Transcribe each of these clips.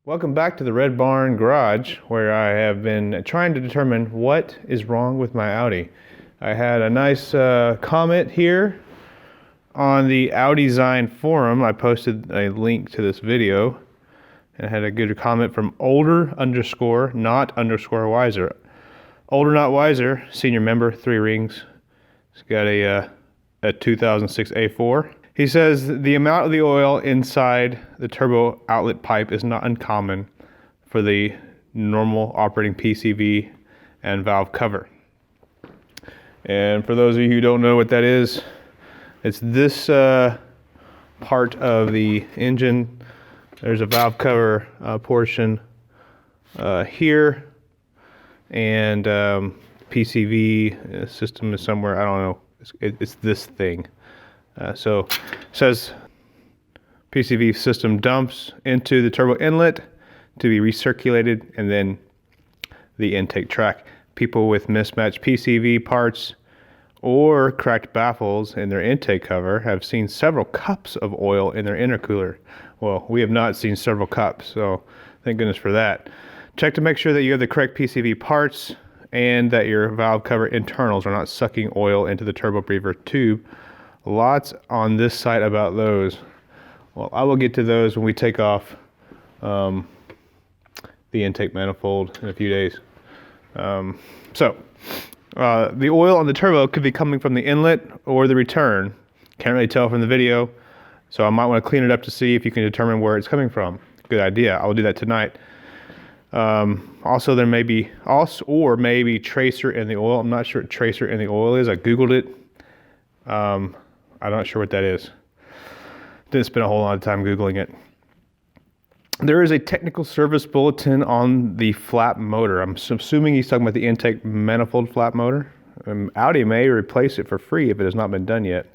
Welcome back to the Red Barn Garage, where I have been trying to determine what is wrong with my Audi. I had a nice comment here on the Audizine forum. I posted a link to this video, and I had a good comment from older_not_wiser. Older Not Wiser, senior member, 3 rings. He's got a 2006 A4. He says the amount of the oil inside the turbo outlet pipe is not uncommon for the normal operating PCV and valve cover. And for those of you who don't know what that is, it's this part of the engine. There's a valve cover portion here, and PCV system is somewhere, I don't know, it's this thing. So it says PCV system dumps into the turbo inlet to be recirculated, and then the intake track. People with mismatched PCV parts or cracked baffles in their intake cover have seen several cups of oil in their intercooler. Well, we have not seen several cups, so thank goodness for that. Check to make sure that you have the correct PCV parts and that your valve cover internals are not sucking oil into the turbo breather tube. Lots on this site about those. Well, I will get to those when we take off the intake manifold in a few days. The oil on the turbo could be coming from the inlet or the return. Can't really tell from the video, so I might want to clean it up to see if you can determine where it's coming from. Good idea. I will do that tonight. Also, there may be maybe tracer in the oil. I'm not sure what tracer in the oil is. I googled it. I'm not sure what that is. Didn't spend a whole lot of time Googling it. There is a technical service bulletin on the flap motor. I'm assuming he's talking about the intake manifold flap motor. Audi may replace it for free if it has not been done yet.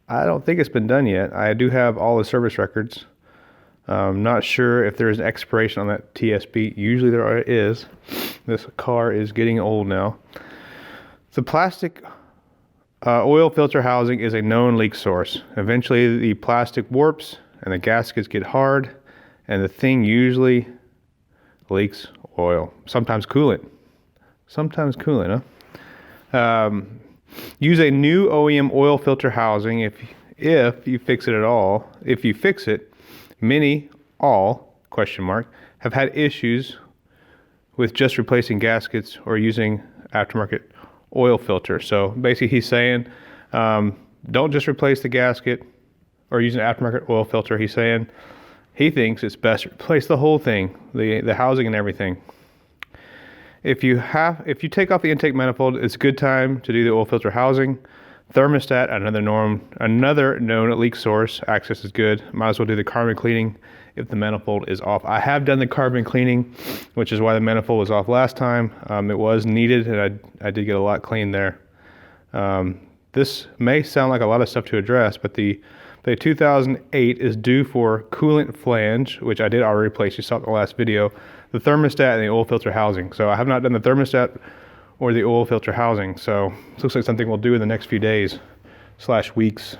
I don't think it's been done yet. I do have all the service records. Not sure if there is an expiration on that TSB. Usually there is. This car is getting old now. The plastic oil filter housing is a known leak source. Eventually the plastic warps and the gaskets get hard, and the thing usually leaks oil. Sometimes coolant. Use a new OEM oil filter housing if you fix it at all. If you fix it, all have had issues with just replacing gaskets or using aftermarket oil filter. So basically he's saying don't just replace the gasket or use an aftermarket oil filter. He's saying he thinks it's best to replace the whole thing, the housing and everything. If you take off the intake manifold, it's a good time to do the oil filter housing. Thermostat, another known leak source. Access is good. Might as well do the carbon cleaning if the manifold is off. I have done the carbon cleaning, which is why the manifold was off last time. It was needed, and I did get a lot clean there. This may sound like a lot of stuff to address, but the 2008 is due for coolant flange, which I did already replace. You saw it in the last video. The thermostat and the oil filter housing. So I have not done the thermostat or the oil filter housing. So it looks like something we'll do in the next few days / weeks.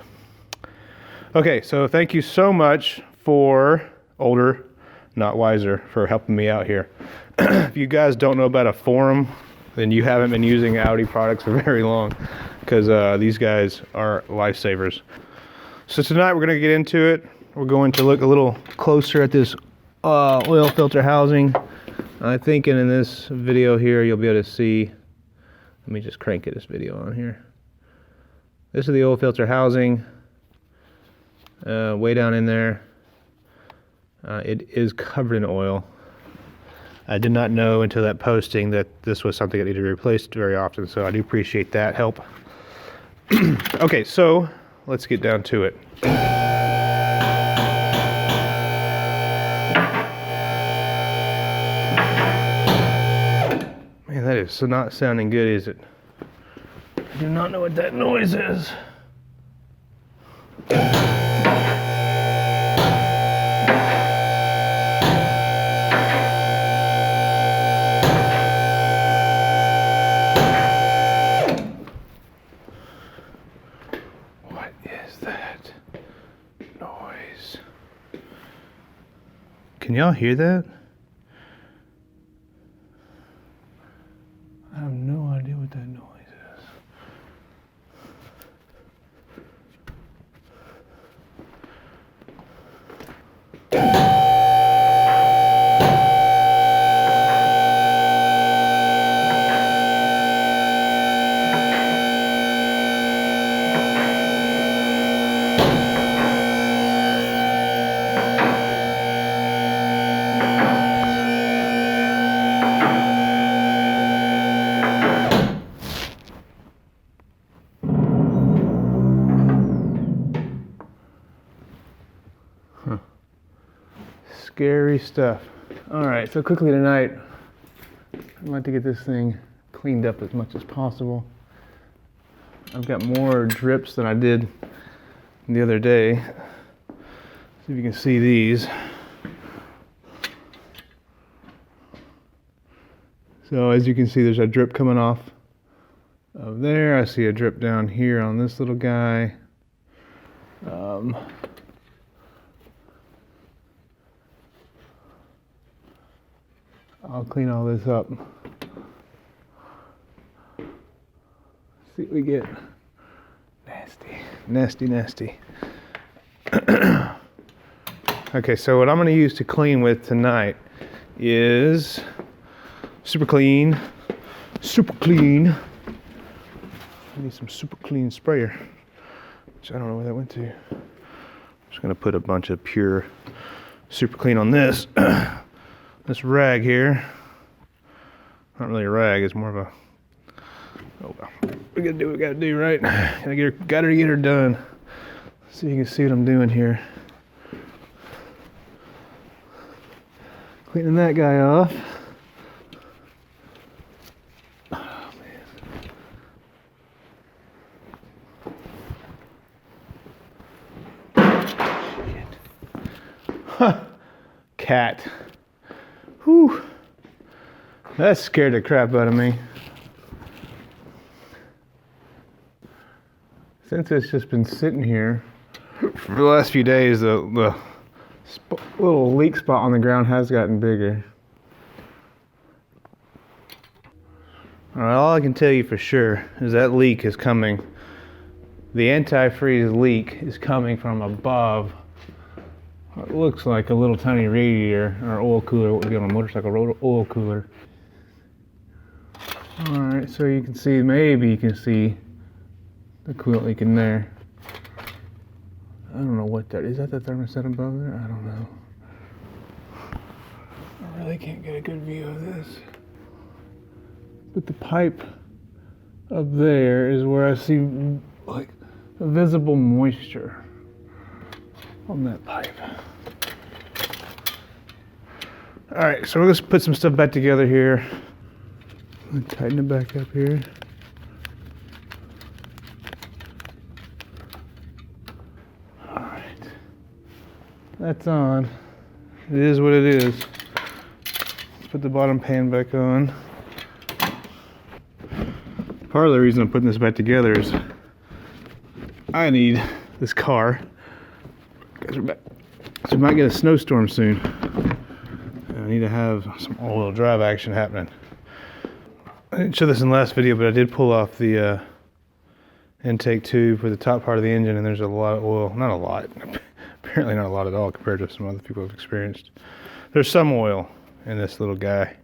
Okay, so thank you so much for Older Not Wiser for helping me out here. If you guys don't know about a forum, then you haven't been using Audi products for very long, because these guys are lifesavers. So tonight we're going to get into it. We're going to look a little closer at this oil filter housing. I think in this video here you'll be able to see. Let me just crank this video on here. This is the oil filter housing. Way down in there. It is covered in oil. I did not know until that posting that this was something that needed to be replaced very often, so I do appreciate that help. Okay, so let's get down to it. Man, that is so not sounding good, is it? I do not know what that noise is. What is that noise? Can y'all hear that? Scary stuff. Alright, so quickly tonight, I'd like to get this thing cleaned up as much as possible. I've got more drips than I did the other day. See if you can see these. So as you can see, there's a drip coming off of there. I see a drip down here on this little guy. I'll clean all this up. See what we get. Nasty, nasty, nasty. Okay, so what I'm going to use to clean with tonight is super clean. Super clean. I need some super clean sprayer, which I don't know where that went to. I'm just going to put a bunch of pure super clean on this. This rag here, not really a rag, it's more of a, oh well, we gotta do what we gotta do, right? Gotta get her done. So you can see what I'm doing here. Cleaning that guy off. Oh man. Shit. Huh. Cat. Whew. That scared the crap out of me. Since it's just been sitting here for the last few days, the little leak spot on the ground has gotten bigger. Alright, all I can tell you for sure is that leak is coming. The antifreeze leak is coming from above. It looks like a little tiny radiator or oil cooler, what we get on a motorcycle, oil cooler. Alright, so you can see, maybe you can see the coolant leak in there. I don't know what that is. That the thermostat above there? I don't know. I really can't get a good view of this. But the pipe up there is where I see like visible moisture on that pipe. Alright, so we're going to put some stuff back together here. Tighten it back up here. Alright. That's on. It is what it is. Let's put the bottom pan back on. Part of the reason I'm putting this back together is I need this car. Because we might get a snowstorm soon. I need to have some all-wheel drive action happening. I didn't show this in the last video, but I did pull off the intake tube for the top part of the engine, and there's a lot of oil. Not a lot. Apparently not a lot at all compared to some other people have experienced. There's some oil in this little guy.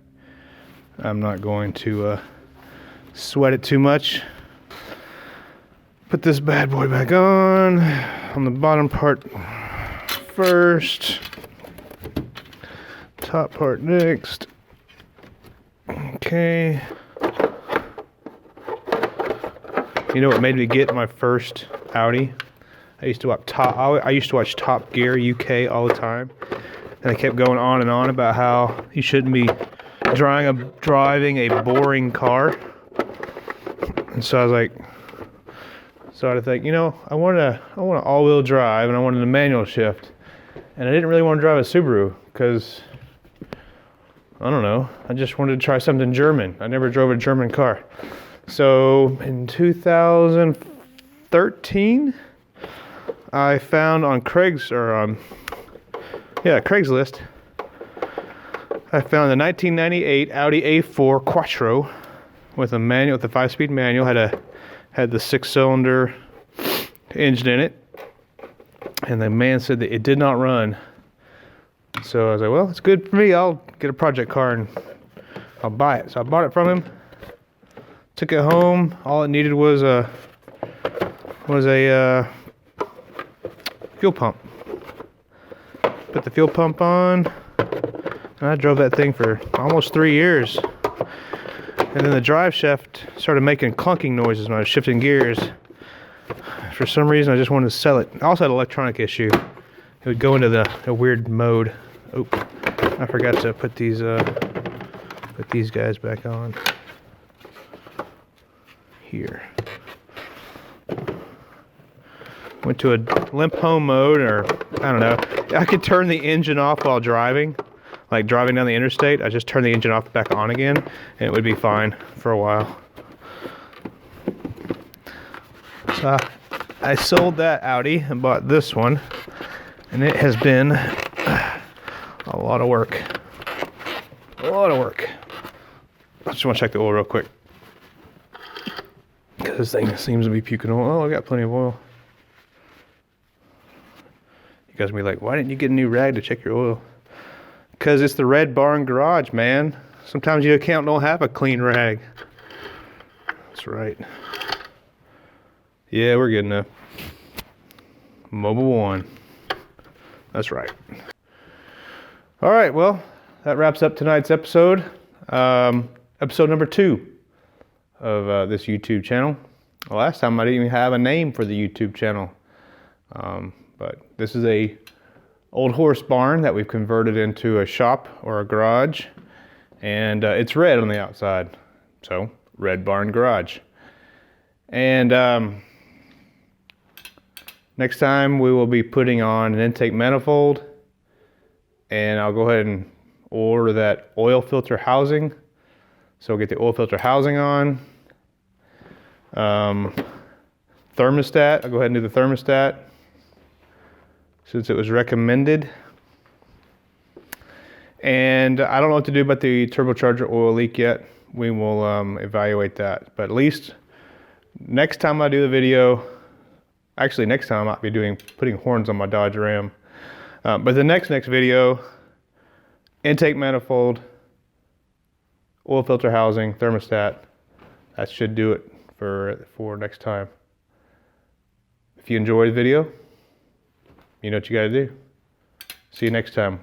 I'm not going to sweat it too much. Put this bad boy back on the bottom part first. Top part next. Okay. You know what made me get my first Audi? I used to watch Top Gear UK all the time, and I kept going on and on about how you shouldn't be driving a boring car. And so I was like, I think, you know, I want an all-wheel drive, and I wanted a manual shift, and I didn't really want to drive a Subaru because I don't know. I just wanted to try something German. I never drove a German car. So in 2013, I found on Craigslist, I found the 1998 Audi A4 Quattro with a 5-speed manual. Had the 6-cylinder engine in it, and the man said that it did not run. So I was like, well, it's good for me. I'll get a project car and I'll buy it. So I bought it from him. Took it home. All it needed was a fuel pump. Put the fuel pump on, and I drove that thing for almost 3 years. And then the drive shaft started making clunking noises when I was shifting gears. For some reason, I just wanted to sell it. I also had an electronic issue. It would go into a weird mode. Oh, I forgot to put these guys back on here. Went to a limp home mode, or I don't know. I could turn the engine off while driving, like driving down the interstate. I just turn the engine off back on again, and it would be fine for a while. So I sold that Audi and bought this one, and it has been a lot of work. A lot of work. I just want to check the oil real quick, because this thing seems to be puking oil. Oh, I got plenty of oil. You guys will be like, why didn't you get a new rag to check your oil? Because it's the Red Barn Garage, man. Sometimes your account don't have a clean rag. That's right. Yeah, we're good enough. Mobile One. That's right. All right, well, that wraps up tonight's episode. Episode number 2 of this YouTube channel. Well, last time I didn't even have a name for the YouTube channel. But this is a old horse barn that we've converted into a shop or a garage, and it's red on the outside, so Red Barn Garage. And next time we will be putting on an intake manifold, and I'll go ahead and order that oil filter housing. So we'll get the oil filter housing on. Thermostat, I'll go ahead and do the thermostat, since it was recommended. And I don't know what to do about the turbocharger oil leak yet. We will evaluate that. But at least next time I do the video, actually next time I might be putting horns on my Dodge Ram. But the next video, intake manifold, oil filter housing, thermostat, that should do it for next time. If you enjoyed the video, you know what you gotta do. See you next time.